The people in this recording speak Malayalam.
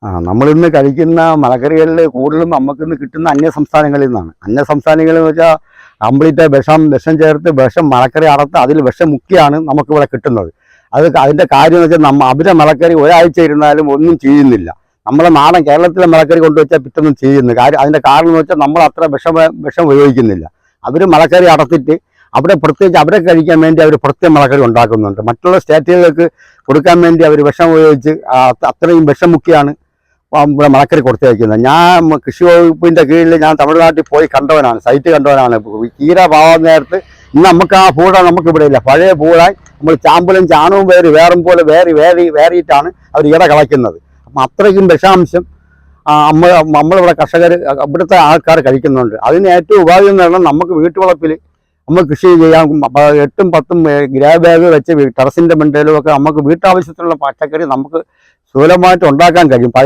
നമ്മളിന്ന് കഴിക്കുന്ന മലക്കറികളിൽ കൂടുതലും നമുക്കിന്ന് കിട്ടുന്ന അന്യ സംസ്ഥാനങ്ങളിൽ നിന്നാണ്. അന്യ സംസ്ഥാനങ്ങളിൽ എന്ന് വെച്ചാൽ കംപ്ലീറ്റ് വിഷം ചേർത്ത് മലക്കറി അറുത്ത് അതിൽ വിഷം മുക്കിയാണ് നമുക്കിവിടെ കിട്ടുന്നത്. അതിൻ്റെ കാര്യം എന്ന് വെച്ചാൽ അവരെ മലക്കറി ഒരാഴ്ച ഇരുന്നാലും ഒന്നും ചെയ്യുന്നില്ല. നമ്മളെ നാടൻ കേരളത്തിലെ മലക്കറി കൊണ്ടുവച്ചാൽ പിറ്റൊന്നും ചെയ്യുന്നു. അതിൻ്റെ കാരണം എന്ന് വെച്ചാൽ നമ്മൾ അത്ര വിഷം ഉപയോഗിക്കുന്നില്ല. അവർ മലക്കറി അടത്തിട്ട് പ്രത്യേകിച്ച് അവരെ കഴിക്കാൻ വേണ്ടി അവർ പ്രത്യേകം മലക്കറി ഉണ്ടാക്കുന്നുണ്ട്. മറ്റുള്ള സ്റ്റേറ്റുകളിലേക്ക് കൊടുക്കാൻ വേണ്ടി അവർ വിഷം ഉപയോഗിച്ച് അത്രയും വിഷം മുക്കിയാണ് ഇവിടെ മലക്കറി കൊടുത്തയക്കുന്നത്. ഞാൻ കൃഷി വകുപ്പിൻ്റെ കീഴിൽ ഞാൻ തമിഴ്നാട്ടിൽ പോയി കണ്ടവനാണ്, സൈറ്റ് കണ്ടവനാണ്. കീര പാവാൻ നേരത്ത് ഇന്ന് നമുക്ക് ആ പൂട നമുക്കിവിടെ ഇല്ല. പഴയ പൂടാൻ നമ്മൾ ചാമ്പലും ചാണവും വേറും പോലെ വേറിയിട്ടാണ് അവർ ഈട കളയ്ക്കുന്നത്. അപ്പം അത്രയ്ക്കും വിഷാംശം നമ്മളിവിടെ കർഷകർ ഇവിടുത്തെ ആൾക്കാർ കഴിക്കുന്നുണ്ട്. അതിന് ഏറ്റവും ഉപാധി എന്ന് പറഞ്ഞാൽ നമുക്ക് വീട്ടുവളപ്പിൽ നമുക്ക് കൃഷി ചെയ്യാൻ 8ഉം 10ഉം ഗ്രേ ബാഗ് വെച്ച് ടെറസിൻ്റെ മണ്ടയിലും ഒക്കെ നമുക്ക് വീട്ടാവശ്യത്തിനുള്ള പച്ചക്കറി നമുക്ക് സുലഭമായിട്ട് ഉണ്ടാക്കാൻ കഴിയും. പഴയ